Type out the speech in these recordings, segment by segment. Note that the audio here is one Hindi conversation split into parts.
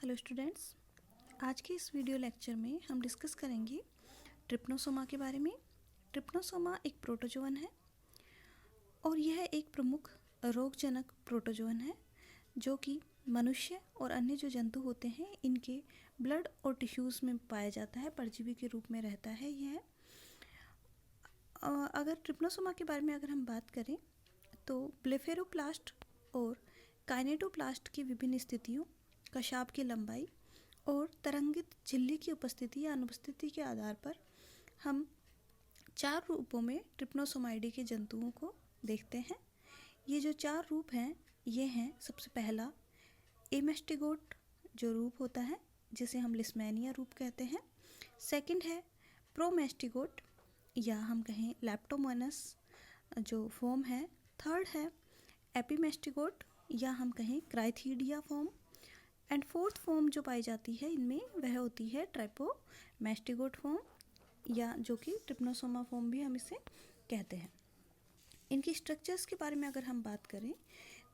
हेलो स्टूडेंट्स, आज के इस वीडियो लेक्चर में हम डिस्कस करेंगे ट्रिप्नोसोमा के बारे में। ट्रिप्नोसोमा एक प्रोटोजोअन है और यह एक प्रमुख रोगजनक प्रोटोजोअन है जो कि मनुष्य और अन्य जो जंतु होते हैं इनके ब्लड और टिश्यूज़ में पाया जाता है, परजीवी के रूप में रहता है यह। अगर ट्रिप्नोसोमा के बारे में अगर हम बात करें तो ब्लेफेरोप्लास्ट और काइनेटोप्लास्ट की विभिन्न स्थितियों, कशाप की लंबाई और तरंगित झिल्ली की उपस्थिति या अनुपस्थिति के आधार पर हम 4 रूपों में ट्रिप्नोसोमाइडी के जंतुओं को देखते हैं। ये जो 4 रूप हैं ये हैं, सबसे पहला एमेस्टिगोट जो रूप होता है जिसे हम लिस्मेनिया रूप कहते हैं। सेकंड है प्रोमेस्टिगोट या हम कहें लैप्टोमोनस जो फॉर्म है। थर्ड है एपिमेस्टिगोट या हम कहें क्राइथीडिया फॉर्म। एंड फोर्थ फॉर्म जो पाई जाती है इनमें वह होती है ट्राइपोमेस्टिगोट फॉर्म या जो कि ट्रिप्नोसोमा फॉर्म भी हम इसे कहते हैं। इनकी स्ट्रक्चर्स के बारे में अगर हम बात करें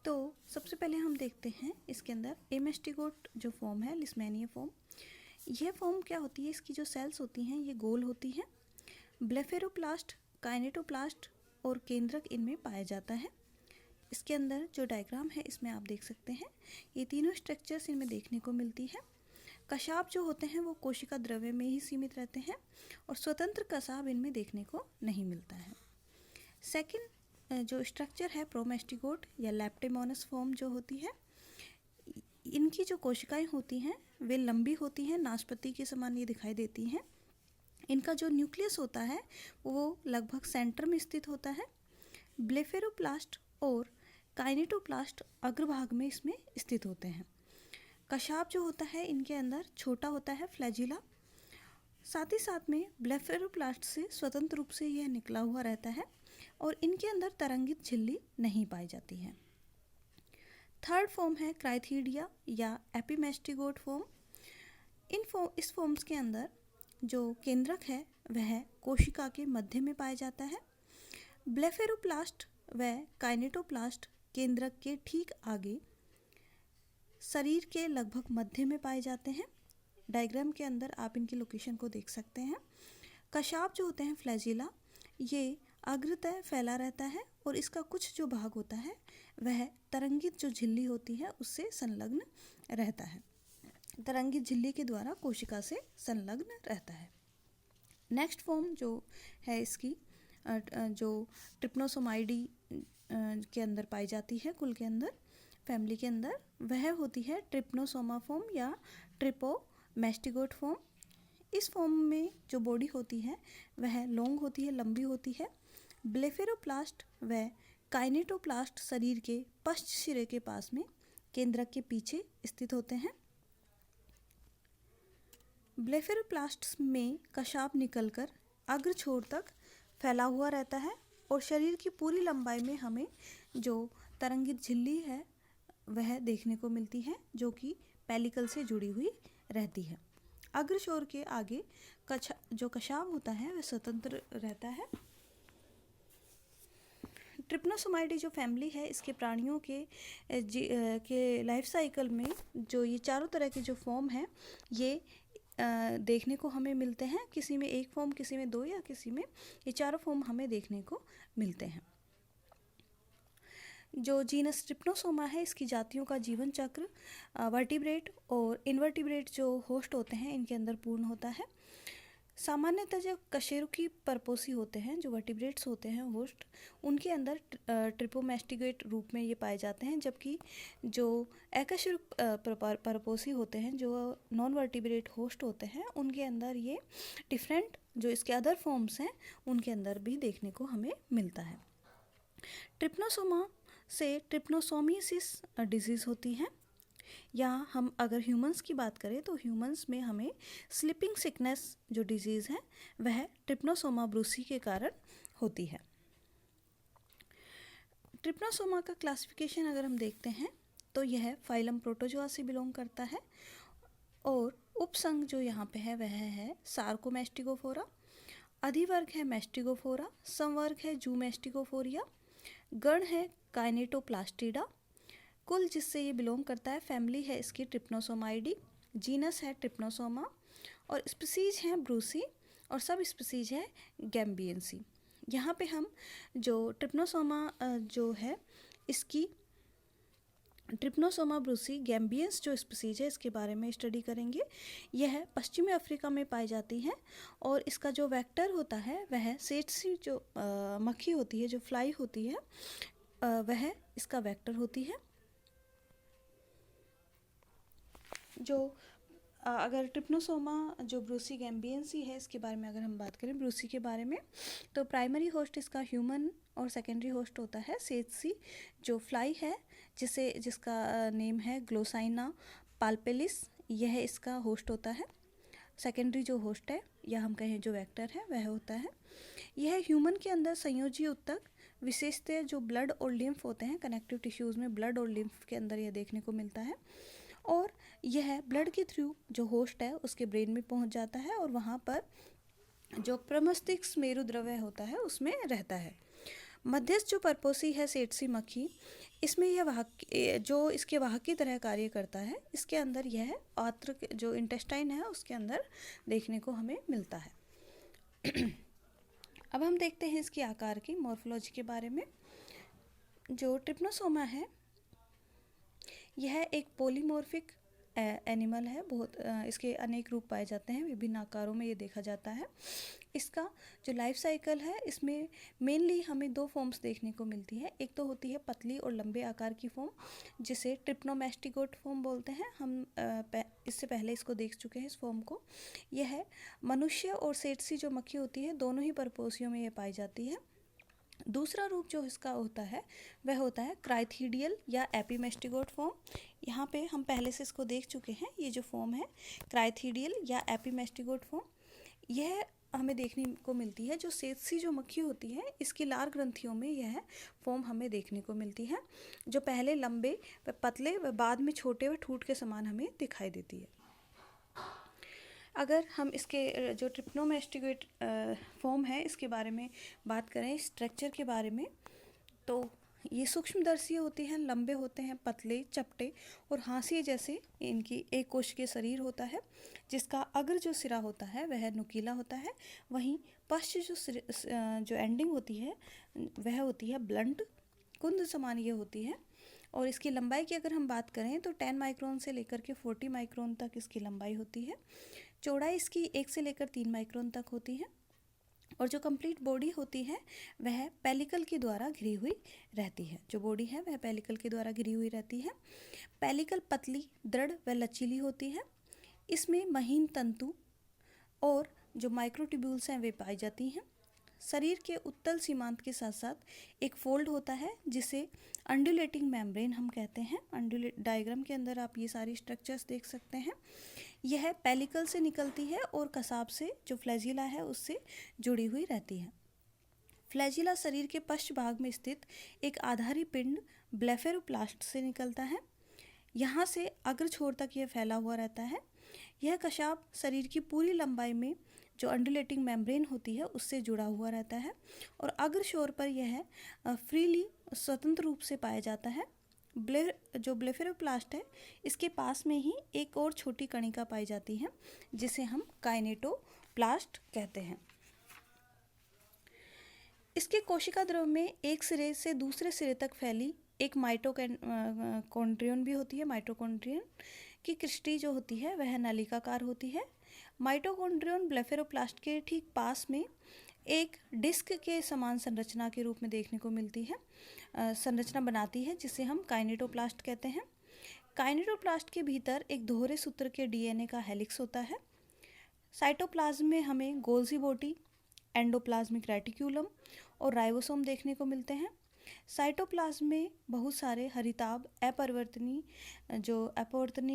तो सबसे पहले हम देखते हैं इसके अंदर एमेस्टिगोट जो फॉर्म है, लिस्मेनिया फॉर्म। यह फॉर्म क्या होती है, इसकी जो सेल्स होती हैं ये गोल होती हैं। ब्लेफेरोप्लास्ट, काइनेटोप्लास्ट और केंद्रक इनमें पाया जाता है। इसके अंदर जो डायग्राम है इसमें आप देख सकते हैं ये तीनों स्ट्रक्चर्स इनमें देखने को मिलती है। कशाप जो होते हैं वो कोशिका द्रव्य में ही सीमित रहते हैं और स्वतंत्र कसाब इनमें देखने को नहीं मिलता है। सेकंड जो स्ट्रक्चर है प्रोमेस्टिगोट या लैप्टेमोनस फॉर्म जो होती है, इनकी जो कोशिकाएं होती हैं वे लंबी होती हैं, नाशपाती के समान ये दिखाई देती हैं। इनका जो न्यूक्लियस होता है वो लगभग सेंटर में स्थित होता है। ब्लेफेरोप्लास्ट और काइनेटोप्लास्ट अग्रभाग में इसमें स्थित होते हैं। कशाप जो होता है इनके अंदर छोटा होता है, फ्लैजिला। साथ ही साथ में ब्लेफेरोप्लास्ट से स्वतंत्र रूप से यह निकला हुआ रहता है और इनके अंदर तरंगित झिल्ली नहीं पाई जाती है। थर्ड फॉर्म है क्राइथीडिया या एपिमेस्टिगोट फॉर्म। इस फॉर्म्स के अंदर जो केंद्रक है वह कोशिका के मध्य में पाया जाता है। ब्लेफेरोप्लास्ट व काइनेटोप्लास्ट केंद्रक के ठीक आगे शरीर के लगभग मध्य में पाए जाते हैं। डायग्राम के अंदर आप इनकी लोकेशन को देख सकते हैं। कशाप जो होते हैं फ्लैजिला, ये अग्रतः फैला रहता है और इसका कुछ जो भाग होता है वह तरंगित जो झिल्ली होती है उससे संलग्न रहता है, तरंगित झिल्ली के द्वारा कोशिका से संलग्न रहता है। नेक्स्ट फॉर्म जो है इसकी जो ट्रिप्नोसोमाइडी के अंदर पाई जाती है, कुल के अंदर, फैमिली के अंदर, वह होती है ट्रिप्नोसोमा फॉर्म या ट्रिपोमेस्टिगोट फॉर्म। इस फॉर्म में जो बॉडी होती है वह लॉन्ग होती है, लंबी होती है। ब्लेफेरोप्लास्ट व काइनेटोप्लास्ट शरीर के पश्च सिरे के पास में केंद्रक के पीछे स्थित होते हैं। ब्लेफेरोप्लास्ट में कशाप निकलकर अग्र छोर तक फैला हुआ रहता है और शरीर की पूरी लंबाई में हमें जो तरंगित झिल्ली है वह देखने को मिलती है जो कि पेलिकल से जुड़ी हुई रहती है। अग्रशोर के आगे जो कशाप होता है वह स्वतंत्र रहता है। ट्रिप्नोसोमाइडी जो फैमिली है इसके प्राणियों के लाइफ साइकिल में जो ये चारों तरह के जो फॉर्म है ये देखने को हमें मिलते हैं। किसी में एक फॉर्म, किसी में 2 या किसी में ये चारों फॉर्म हमें देखने को मिलते हैं। जो जीनस ट्रिप्नोसोमा है इसकी जातियों का जीवन चक्र वर्टिब्रेट और इनवर्टिब्रेट जो होस्ट होते हैं इनके अंदर पूर्ण होता है। सामान्यतः जो कशेरुकी परपोसी होते हैं, जो वर्टिब्रेट्स होते हैं होस्ट, उनके अंदर ट्रिपोमेस्टिगेट रूप में ये पाए जाते हैं, जबकि जो अकशेरुक परपोसी होते हैं, जो नॉन वर्टिब्रेट होस्ट होते हैं, उनके अंदर ये डिफरेंट जो इसके अदर फॉर्म्स हैं उनके अंदर भी देखने को हमें मिलता है। ट्रिप्नोसोमा से ट्रिप्नोसोमियासिस डिजीज़ होती है। यहाँ हम अगर ह्यूमंस की बात करें तो ह्यूमंस में हमें स्लीपिंग सिकनेस जो डिजीज़ है वह ट्रिप्नोसोमा ब्रूसी के कारण होती है। ट्रिप्नोसोमा का क्लासिफिकेशन अगर हम देखते हैं तो यह फाइलम प्रोटोजोआ से बिलोंग करता है और उपसंघ जो यहाँ पे है वह है सार्कोमेस्टिगोफोरा। अधिवर्ग है मेस्टिगोफोरा, संवर्ग है जूमेस्टिगोफोरिया, गण है काइनेटोप्लास्टिडा। कुल जिससे ये बिलोंग करता है फैमिली है इसकी ट्रिप्नोसोमाइडी जीनस है ट्रिप्नोसोमा और स्पीसीज हैं ब्रूसी और सब स्पीसीज है गैम्बियंसी। यहाँ पे हम जो ट्रिप्नोसोमा जो है इसकी ट्रिप्नोसोमा ब्रूसी गैम्बियंस जो स्पीसीज है इसके बारे में स्टडी करेंगे। यह पश्चिमी अफ्रीका में पाई जाती है और इसका जो वेक्टर होता है वह सेट्सी जो मक्खी होती है, जो फ्लाई होती है, वह इसका वेक्टर होती है। जो अगर ट्रिप्नोसोमा जो ब्रूसी गैम्बियंसी है इसके बारे में अगर हम बात करें ब्रूसी के बारे में, तो प्राइमरी होस्ट इसका ह्यूमन और सेकेंडरी होस्ट होता है सेट्सी जो फ्लाई है, जिसका नेम है ग्लोसाइना पाल्पेलिस, यह इसका होस्ट होता है। सेकेंडरी जो होस्ट है या हम कहें जो वेक्टर है वह होता है। यह ह्यूमन के अंदर संयोजी उत्तक विशेषतः जो ब्लड और लिम्फ होते हैं, कनेक्टिव टिश्यूज़ में ब्लड और लिम्फ के अंदर यह देखने को मिलता है और यह ब्लड के थ्रू जो होस्ट है उसके ब्रेन में पहुंच जाता है और वहाँ पर जो प्रमस्तिष्क मेरुद्रव्य होता है उसमें रहता है। मध्यस्थ जो परपोसी है सेट्सी मक्खी, इसमें यह वाहक जो इसके वाहक की तरह कार्य करता है, इसके अंदर यह आंत्र जो इंटेस्टाइन है उसके अंदर देखने को हमें मिलता है। अब हम देखते हैं इसके आकार की मॉर्फोलॉजी के बारे में। जो ट्रिप्नोसोमा है यह एक पॉलीमॉर्फिक एनिमल है, बहुत इसके अनेक रूप पाए जाते हैं, विभिन्न आकारों में ये देखा जाता है। इसका जो लाइफ साइकिल है इसमें मेनली हमें दो फॉर्म्स देखने को मिलती है। एक तो होती है पतली और लंबे आकार की फॉर्म जिसे ट्रिप्नोमेस्टिगोट फॉर्म बोलते हैं। हम इससे पहले इसको देख चुके हैं इस फॉर्म को। यह है मनुष्य और सेट्सी जो मक्खी होती है दोनों ही परपोसियों में यह पाई जाती है। दूसरा रूप जो इसका होता है वह होता है क्राइथीडियल या एपीमेस्टिगोट फॉर्म। यहाँ पे हम पहले से इसको देख चुके हैं। ये जो फॉर्म है क्राइथीडियल या एपीमेस्टिगोट फॉर्म, यह हमें देखने को मिलती है। जो सेट्सी जो मक्खी होती है इसकी लार ग्रंथियों में यह फॉर्म हमें देखने को मिलती है, जो पहले लंबे व पतले व बाद में छोटे व ठूंठ के समान हमें दिखाई देती है। अगर हम इसके जो ट्रिप्नोमेस्टिगेट फॉर्म है इसके बारे में बात करें, स्ट्रक्चर के बारे में, तो ये सूक्ष्मदर्शी होती हैं, लंबे होते हैं, पतले, चपटे और हांसिए जैसे इनकी एक कोशिकीय शरीर होता है, जिसका अग्र जो सिरा होता है वह नुकीला होता है। वहीं पश्च जो एंडिंग होती है वह होती है ब्लंट, कुंद समान ये होती है। और इसकी लंबाई की अगर हम बात करें तो 10 माइक्रोन से लेकर के 40 माइक्रोन तक इसकी लंबाई होती है। चौड़ाई इसकी 1 से लेकर 3 माइक्रोन तक होती है और जो कंप्लीट बॉडी होती है वह पेलिकल के द्वारा घिरी हुई रहती है। जो बॉडी है वह पेलिकल के द्वारा घिरी हुई रहती है। पेलिकल पतली, दृढ़ व लचीली होती है। इसमें महीन तंतु और जो माइक्रोट्यूब्यूल्स हैं वे पाई जाती हैं। शरीर के उत्तल सीमांत के साथ साथ एक फोल्ड होता है जिसे अंडुलेटिंग मेम्ब्रेन हम कहते हैं। डायग्राम के अंदर आप ये सारी स्ट्रक्चर्स देख सकते हैं। यह पेलिकल से निकलती है और कसाब से जो फ्लैजिला है उससे जुड़ी हुई रहती है। फ्लैजिला शरीर के पश्च भाग में स्थित एक आधारी पिंड ब्लेफेरोप्लास्ट से निकलता है। यहाँ से अग्र छोर तक यह फैला हुआ रहता है। यह कशाब शरीर की पूरी लंबाई में जो अंडुलेटिंग मेम्ब्रेन होती है उससे जुड़ा हुआ रहता है और अग्र छोर पर यह फ्रीली स्वतंत्र रूप से पाया जाता है। जो ब्लेफेरोप्लास्ट है इसके पास में ही एक और छोटी कणिका पाई जाती है जिसे हम काइनेटोप्लास्ट कहते हैं। इसके कोशिका द्रव में एक सिरे से दूसरे सिरे तक फैली एक माइटोकॉन्ड्रियन भी होती है। माइटोकॉन्ड्रियन की कृष्टि जो होती है वह नलिकाकार होती है। माइटोकॉन्ड्रियन ब्लेफेरोप्लास्ट के ठीक पास में एक डिस्क के समान संरचना के रूप में देखने को मिलती है, संरचना बनाती है जिसे हम काइनेटोप्लास्ट कहते हैं। काइनेटोप्लास्ट के भीतर एक दोहरे सूत्र के डीएनए का हेलिक्स होता है। साइटोप्लाज्म में हमें गोल्जी बॉडी, एंडोप्लाज्मिक रेटिक्यूलम और राइबोसोम देखने को मिलते हैं। साइटोप्लाज्म में बहुत सारे हरिताभ अपवर्तनी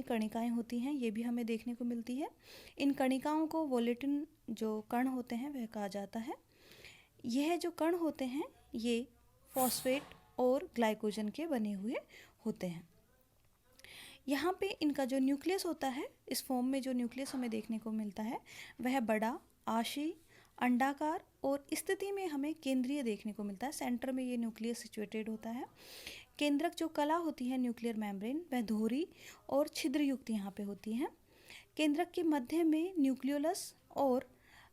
कणिकाएं होती हैं, ये भी हमें देखने को मिलती है। इन कणिकाओं को वोलेटिन जो कण होते हैं वह कहा जाता है। यह जो कण होते हैं ये फॉस्फेट और ग्लाइकोजन के बने हुए होते हैं। यहाँ पे इनका जो न्यूक्लियस होता है, इस फॉर्म में जो न्यूक्लियस हमें देखने को मिलता है वह बड़ा, आशी, अंडाकार और स्थिति में हमें केंद्रीय देखने को मिलता है। सेंटर में ये न्यूक्लियस सिचुएटेड होता है। केंद्रक जो कला होती है न्यूक्लियर मेम्ब्रेन वह धोरी और छिद्रयुक्त यहाँ पे होती है। केंद्रक के मध्य में न्यूक्लियोलस और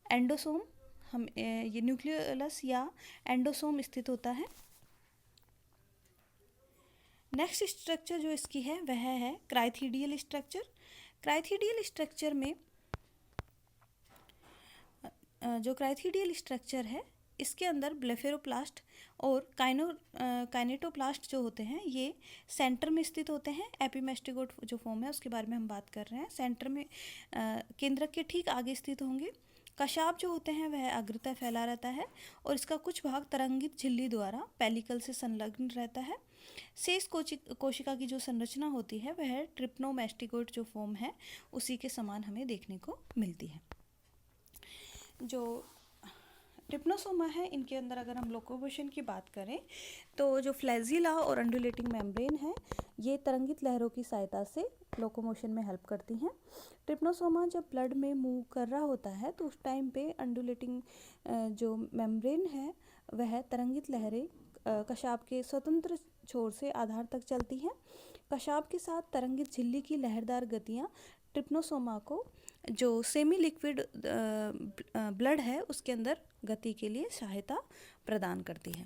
एंडोसोम ये न्यूक्लियोलस या एंडोसोम स्थित होता है। नेक्स्ट स्ट्रक्चर जो इसकी है वह है क्राइथीडियल स्ट्रक्चर। क्राइथीडियल स्ट्रक्चर में जो क्राइथीडियल स्ट्रक्चर है इसके अंदर ब्लेफेरोप्लास्ट और काइनेटोप्लास्ट जो होते हैं ये सेंटर में स्थित होते हैं। एपिमेस्टिगोट जो फॉर्म है उसके बारे में हम बात कर रहे हैं। सेंटर में केंद्रक के ठीक आगे स्थित होंगे। कशाप जो होते हैं वह अग्रतः फैला रहता है और इसका कुछ भाग तरंगित झिल्ली द्वारा पेलिकल से संलग्न रहता है। शेष कोशिका की जो संरचना होती है वह ट्रिप्नोमेस्टिगोट जो फॉर्म है उसी के समान हमें देखने को मिलती है। जो ट्रिप्नोसोमा है इनके अंदर अगर हम लोकोमोशन की बात करें तो जो फ्लैजिला और अंडुलेटिंग मेम्ब्रेन है ये तरंगित लहरों की सहायता से लोकोमोशन में हेल्प करती हैं। ट्रिप्नोसोमा जब ब्लड में मूव कर रहा होता है तो उस टाइम पे अंडुलेटिंग जो मेम्ब्रेन है वह तरंगित लहरें कशाप के स्वतंत्र छोर से आधार तक चलती हैं। कशाप के साथ तरंगित झिल्ली की लहरदार गतियाँ ट्रिप्नोसोमा को जो सेमी लिक्विड ब्लड है उसके अंदर गति के लिए सहायता प्रदान करती है।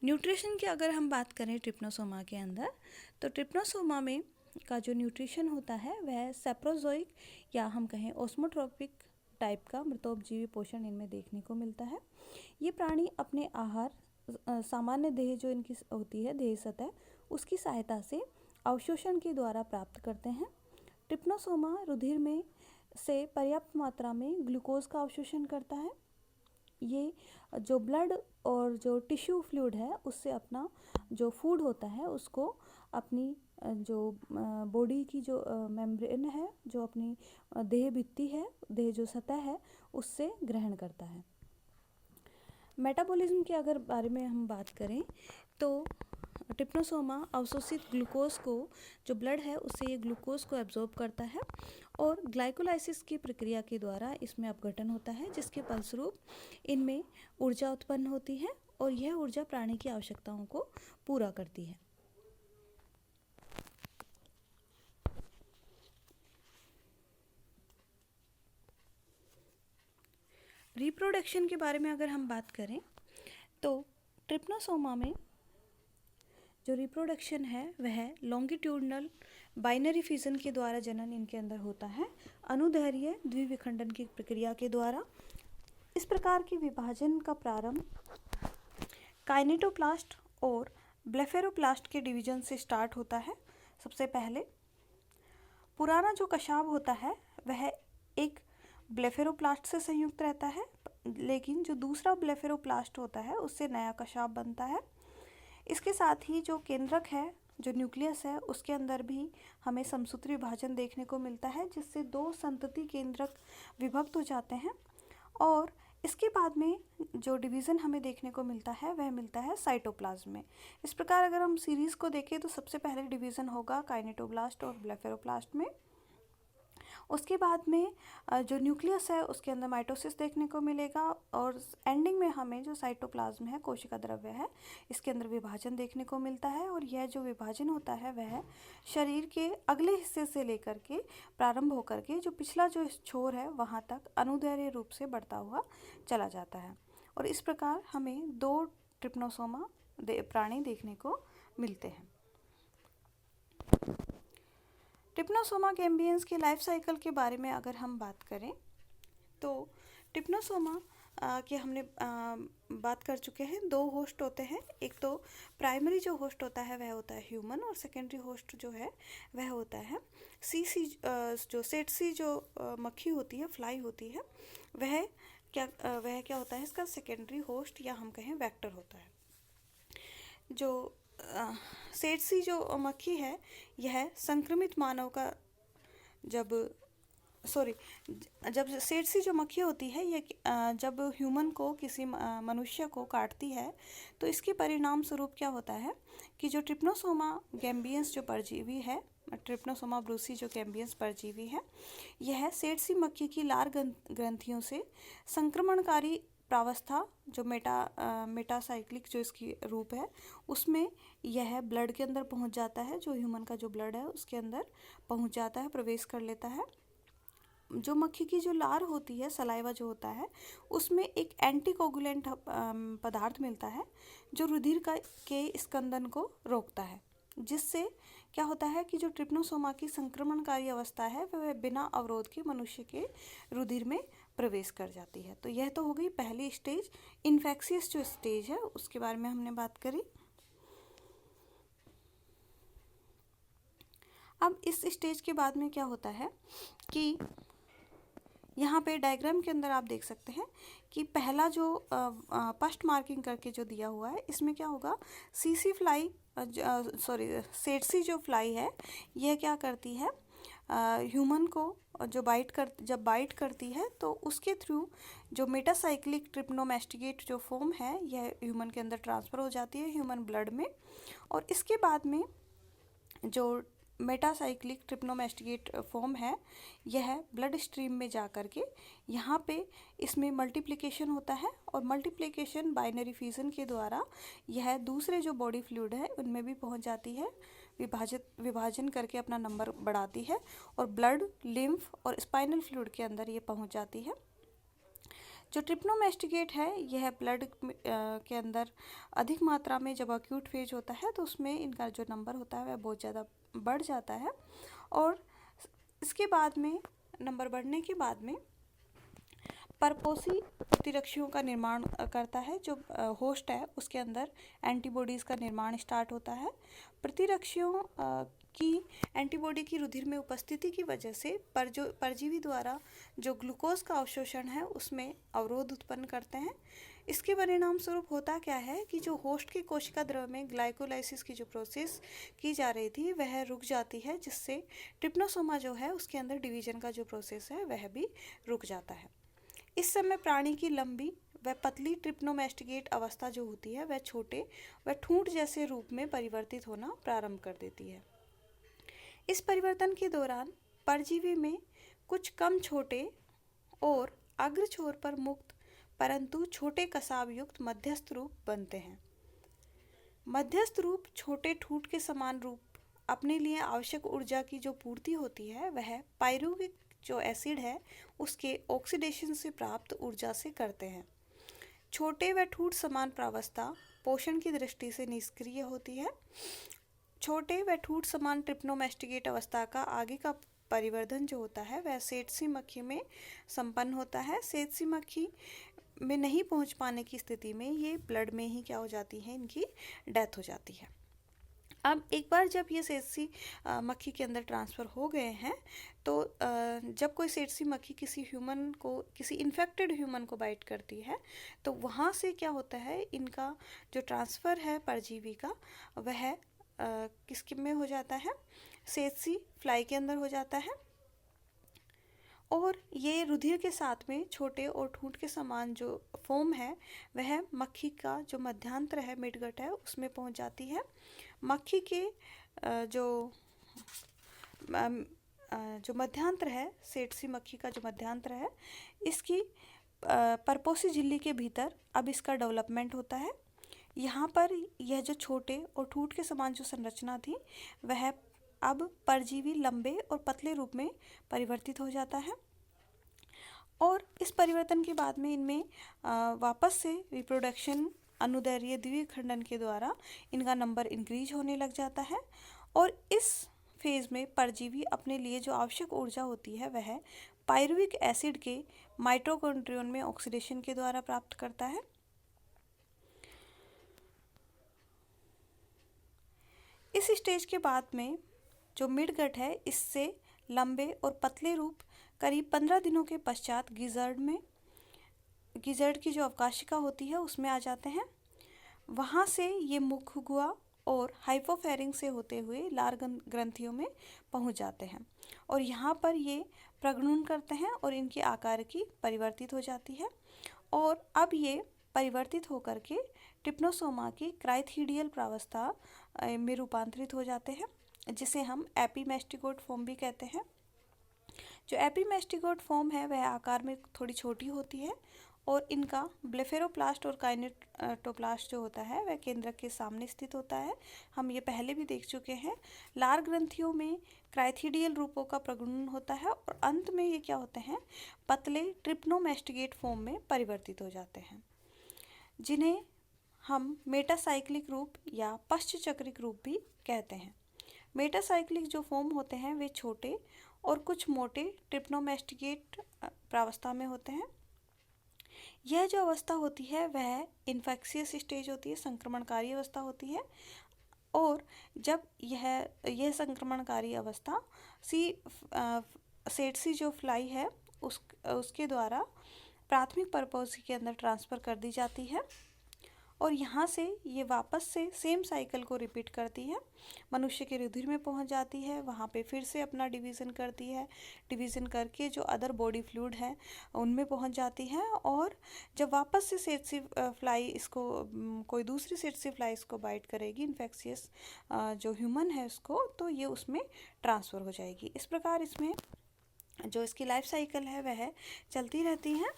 न्यूट्रिशन की अगर हम बात करें ट्रिप्नोसोमा के अंदर तो ट्रिप्नोसोमा में का जो न्यूट्रिशन होता है वह सेप्रोजोइक या हम कहें ओस्मोट्रोपिक टाइप का मृतोपजीवी पोषण इनमें देखने को मिलता है। ये प्राणी अपने आहार सामान्य देह जो इनकी होती है देह सतह उसकी सहायता से अवशोषण के द्वारा प्राप्त करते हैं। ट्रिप्नोसोमा रुधिर में से पर्याप्त मात्रा में ग्लूकोज का अवशोषण करता है। ये जो ब्लड और जो टिश्यू फ्लूइड है उससे अपना जो फूड होता है उसको अपनी जो बॉडी की जो मेम्ब्रेन है जो अपनी देह भित्ति है देह जो सतह है उससे ग्रहण करता है। मेटाबॉलिज्म के अगर बारे में हम बात करें तो ट्रिप्नोसोमा अवशोषित ग्लूकोज को जो ब्लड है उससे ये ग्लूकोज को एब्जॉर्ब करता है और ग्लाइकोलाइसिस की प्रक्रिया के द्वारा इसमें अपघटन होता है जिसके फलस्वरूप इनमें ऊर्जा उत्पन्न होती है और यह ऊर्जा प्राणी की आवश्यकताओं को पूरा करती है। रिप्रोडक्शन के बारे में अगर हम बात करें तो ट्रिप्नोसोमा में जो रिप्रोडक्शन है वह लॉन्गिट्यूडनल बाइनरी फिजन के द्वारा जनन इनके अंदर होता है अनुदैर्घ्य द्विविखंडन की प्रक्रिया के द्वारा। इस प्रकार के विभाजन का प्रारंभ काइनेटोप्लास्ट और ब्लेफेरोप्लास्ट के डिवीजन से स्टार्ट होता है। सबसे पहले पुराना जो कशाब होता है वह एक ब्लेफेरोप्लास्ट से संयुक्त रहता है लेकिन जो दूसरा ब्लेफेरोप्लास्ट होता है उससे नया कशाब बनता है। इसके साथ ही जो केंद्रक है जो न्यूक्लियस है उसके अंदर भी हमें समसूत्री विभाजन देखने को मिलता है जिससे दो संतति केंद्रक विभक्त हो जाते हैं और इसके बाद में जो डिवीज़न हमें देखने को मिलता है वह मिलता है साइटोप्लाज्म में। इस प्रकार अगर हम सीरीज़ को देखें तो सबसे पहले डिवीज़न होगा काइनेटोब्लास्ट और ब्लेफेरोप्लास्ट में। उसके बाद में जो न्यूक्लियस है उसके अंदर माइटोसिस देखने को मिलेगा और एंडिंग में हमें जो साइटोप्लाज्म है कोशिका द्रव्य है इसके अंदर विभाजन देखने को मिलता है और यह जो विभाजन होता है वह शरीर के अगले हिस्से से लेकर के प्रारंभ होकर के जो पिछला जो छोर है वहाँ तक अनुदैर्घ्य रूप से बढ़ता हुआ चला जाता है और इस प्रकार हमें दो ट्रिप्नोसोमा प्राणी देखने को मिलते हैं। ट्रिप्नोसोमा गैम्बियंस के लाइफ साइकिल के बारे में अगर हम बात करें तो ट्रिप्नोसोमा के हमने बात कर चुके हैं। दो होस्ट होते हैं, एक तो प्राइमरी जो होस्ट होता है वह होता है ह्यूमन और सेकेंडरी होस्ट जो है वह होता है जो सेटसी जो मक्खी होती है फ्लाई होती है वह क्या होता है इसका सेकेंडरी होस्ट या हम कहें वेक्टर होता है। जो सेटसी जो मक्खी है यह संक्रमित मानव का जब सेटसी जो मक्खी होती है यह जब ह्यूमन को किसी मनुष्य को काटती है तो इसके परिणाम स्वरूप क्या होता है कि जो ट्रिप्नोसोमा गैम्बियंस जो परजीवी है ट्रिप्नोसोमा ब्रूसी जो गैम्बियंस परजीवी है यह सेटसी मक्खी की लार ग्रंथियों से संक्रमणकारी प्रावस्था जो मेटासाइक्लिक जो इसकी रूप है, उसमें यह ब्लड के अंदर पहुंच जाता है, जो ह्यूमन का जो ब्लड है उसके अंदर पहुंच जाता है, प्रवेश कर लेता है। जो मक्खी की जो लार होती है, सलाइवा जो होता है, उसमें एक एंटीकोगुलेंट पदार्थ मिलता है जो रुधिर के स्कंदन को रोकता है, जिससे क्या होता है कि जो ट्रिप्नोसोमा की संक्रमणकारी अवस्था है वह बिना अवरोध के मनुष्य के रुधिर में प्रवेश कर जाती है। तो यह तो हो गई पहली स्टेज, इन्फेक्शियस जो स्टेज है उसके बारे में हमने बात करी। अब इस स्टेज के बाद में क्या होता है कि यहाँ पे डायग्राम के अंदर आप देख सकते हैं कि पहला जो फर्स्ट मार्किंग करके जो दिया हुआ है, इसमें क्या होगा, सीसी फ्लाई सेटसी जो फ्लाई है, यह क्या करती है, ह्यूमन को जब बाइट करती है तो उसके थ्रू जो मेटासाइक्लिक ट्रिप्नोमेस्टिकेट जो फॉर्म है यह ह्यूमन के अंदर ट्रांसफ़र हो जाती है, ह्यूमन ब्लड में। और इसके बाद में जो मेटासाइक्लिक ट्रिप्नोमेस्टिकेट फॉर्म है यह ब्लड स्ट्रीम में जा कर के यहाँ पे इसमें मल्टीप्लिकेशन होता है, और मल्टीप्लिकेशन बाइनरी फिजन के द्वारा यह दूसरे जो बॉडी फ्लूइड है उनमें भी पहुँच जाती है, विभाजन करके अपना नंबर बढ़ाती है, और ब्लड, लिम्फ और स्पाइनल फ्लूइड के अंदर ये पहुँच जाती है। जो ट्रिप्नोमेस्टिकेट है यह ब्लड के अंदर अधिक मात्रा में जब अक्यूट फेज होता है तो उसमें इनका जो नंबर होता है वह बहुत ज़्यादा बढ़ जाता है, और इसके बाद में नंबर बढ़ने के बाद में परपोसी प्रतिरक्षियों का निर्माण करता है, जो होस्ट है उसके अंदर एंटीबॉडीज़ का निर्माण स्टार्ट होता है। प्रतिरक्षियों की एंटीबॉडी की रुधिर में उपस्थिति की वजह से परजीवी द्वारा जो ग्लूकोज का अवशोषण है उसमें अवरोध उत्पन्न करते हैं। इसके परिणाम स्वरूप होता क्या है कि जो होस्ट के कोशिका द्रव में ग्लाइकोलाइसिस की जो प्रोसेस की जा रही थी वह रुक जाती है, जिससे ट्रिप्नोसोमा जो है उसके अंदर डिवीजन का जो प्रोसेस है वह भी रुक जाता है। इस समय प्राणी की लंबी व पतली ट्रिप्नोमेस्टिकेट अवस्था जो होती है वह छोटे व ठूंठ जैसे रूप में परिवर्तित होना प्रारंभ कर देती है। इस परिवर्तन के दौरान परजीवी में कुछ कम छोटे और अग्र छोर पर मुक्त परंतु छोटे कसाब युक्त मध्यस्थ रूप बनते हैं। मध्यस्थ रूप छोटे ठूंठ के समान रूप अपने लिए आवश्यक ऊर्जा की जो पूर्ति होती है वह पायरुविक जो एसिड है उसके ऑक्सीडेशन से प्राप्त ऊर्जा से करते हैं। छोटे व ठूंठ समान प्रावस्था पोषण की दृष्टि से निष्क्रिय होती है। छोटे व ठूंठ समान ट्रिप्नोमेस्टिकेट अवस्था का आगे का परिवर्धन जो होता है वह सेटसी मक्खी में संपन्न होता है। सेटसी मक्खी में नहीं पहुंच पाने की स्थिति में ये ब्लड में ही क्या हो जाती है, इनकी डेथ हो जाती है। अब एक बार जब ये सेटसी मक्खी के अंदर ट्रांसफ़र हो गए हैं तो जब कोई सेटसी मक्खी किसी इन्फेक्टेड ह्यूमन को बाइट करती है तो वहाँ से क्या होता है, इनका जो ट्रांसफ़र है परजीवी का वह किसके में हो जाता है, सेटसी फ्लाई के अंदर हो जाता है, और ये रुधिर के साथ में छोटे और ठूंठ के समान जो फोम है वह मक्खी का जो मध्यांतर है, मिडगट है, उसमें पहुंच जाती है। मक्खी के जो मध्यांतर है, सेटसी मक्खी का जो मध्यांतर है, इसकी परपोसी झिल्ली के भीतर अब इसका डेवलपमेंट होता है। यहाँ पर यह जो छोटे और ठूंठ के समान जो संरचना थी वह अब परजीवी लंबे और पतले रूप में परिवर्तित हो जाता है, और इस परिवर्तन के बाद में इनमें वापस से रिप्रोडक्शन अनुदैर्घ्य द्विखंडन के द्वारा इनका नंबर इंक्रीज होने लग जाता है, और इस फेज में परजीवी अपने लिए जो आवश्यक ऊर्जा होती है वह पायरुविक एसिड के माइटोकॉन्ड्रियन में ऑक्सीडेशन के द्वारा प्राप्त करता है। इस स्टेज के बाद में जो मिडगट है इससे लंबे और पतले रूप करीब 15 दिनों के पश्चात गिजर्ड की जो अवकाशिका होती है उसमें आ जाते हैं। वहाँ से ये मुख गुहा और हाइपोफेरिंग से होते हुए लार ग्रंथियों में पहुँच जाते हैं, और यहाँ पर ये प्रगणन करते हैं और इनके आकार की परिवर्तित हो जाती है, और अब ये परिवर्तित होकर के ट्रिप्नोसोमा की क्राइथीडियल प्रावस्था में रूपांतरित हो जाते हैं, जिसे हम एपीमेस्टिकोट फॉर्म भी कहते हैं। जो एपीमेस्टिकोट फॉर्म है वह आकार में थोड़ी छोटी होती है और इनका ब्लेफेरोप्लास्ट और काइनेटोप्लास्ट जो होता है वह केंद्रक के सामने स्थित होता है। हम ये पहले भी देख चुके हैं। लार ग्रंथियों में क्राइथिडियल रूपों का प्रगुणन होता है और अंत में ये क्या होते हैं, पतले ट्रिप्नोमेस्टिगेट फॉर्म में परिवर्तित हो जाते हैं, जिन्हें हम मेटासाइक्लिक रूप या पश्चचक्रिक रूप भी कहते हैं। मेटासाइक्लिक जो फॉर्म होते हैं वे छोटे और कुछ मोटे ट्रिप्नोमेस्टिगेट प्रावस्था में होते हैं। यह जो अवस्था होती है वह इन्फेक्शियस स्टेज होती है, संक्रमणकारी अवस्था होती है। और जब यह संक्रमणकारी अवस्था सेट्सी जो फ्लाई है उसके द्वारा प्राथमिक परपोसी के अंदर ट्रांसफ़र कर दी जाती है और यहाँ से ये वापस से सेम साइकिल को रिपीट करती है, मनुष्य के रुधिर में पहुँच जाती है, वहाँ पे फिर से अपना डिवीज़न करती है, डिवीज़न करके जो अदर बॉडी फ्लूइड है उनमें पहुँच जाती है और जब वापस से सेट्सी फ्लाई इसको कोई दूसरी सेट्सी फ्लाई इसको बाइट करेगी, इन्फेक्शियस जो ह्यूमन है उसको, तो ये उसमें ट्रांसफ़र हो जाएगी। इस प्रकार इसमें जो इसकी लाइफ साइकिल है वह चलती रहती है।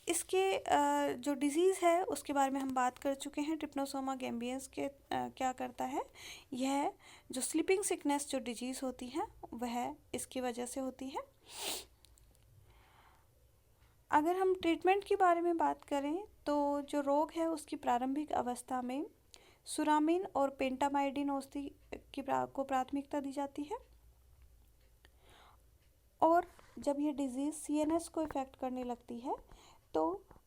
इसके जो डिज़ीज़ है उसके बारे में हम बात कर चुके हैं। ट्रिप्नोसोमा गैम्बियंस के क्या करता है, यह जो स्लीपिंग सिकनेस जो डिजीज़ होती है वह इसकी वजह से होती है। अगर हम ट्रीटमेंट के बारे में बात करें तो जो रोग है उसकी प्रारंभिक अवस्था में सुरामिन और पेंटामाइडिन औषधि को प्राथमिकता दी जाती है और जब ये डिजीज़ सीएनएस को इफ़ेक्ट करने लगती है तो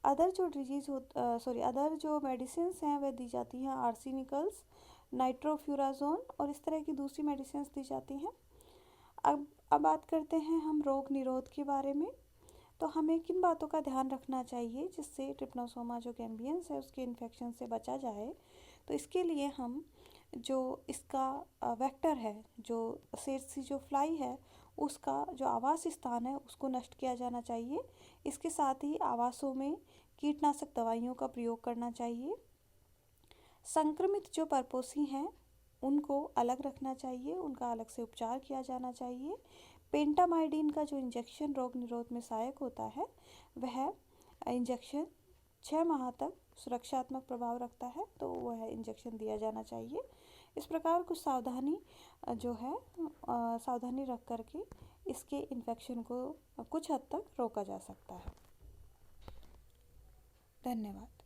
अदर जो मेडिसिन हैं वह दी जाती हैं, आर्सेनिकल्स, नाइट्रोफ्यूराजोन और इस तरह की दूसरी मेडिसिन दी जाती हैं। अब बात करते हैं हम रोग निरोध के बारे में। तो हमें किन बातों का ध्यान रखना चाहिए जिससे ट्रिप्नोसोमा जो गैम्बियंस है उसके इन्फेक्शन से बचा जाए। तो इसके लिए हम जो इसका वेक्टर है, जो सेट्सी जो फ्लाई है उसका जो आवास स्थान है उसको नष्ट किया जाना चाहिए। इसके साथ ही आवासों में कीटनाशक दवाइयों का प्रयोग करना चाहिए। संक्रमित जो परपोसी हैं उनको अलग रखना चाहिए, उनका अलग से उपचार किया जाना चाहिए। पेंटामाइडिन का जो इंजेक्शन रोग निरोध में सहायक होता है वह इंजेक्शन 6 माह तक सुरक्षात्मक प्रभाव रखता है, तो वह इंजेक्शन दिया जाना चाहिए। इस प्रकार कुछ सावधानी जो है सावधानी रख करके इसके इन्फेक्शन को कुछ हद तक रोका जा सकता है। धन्यवाद।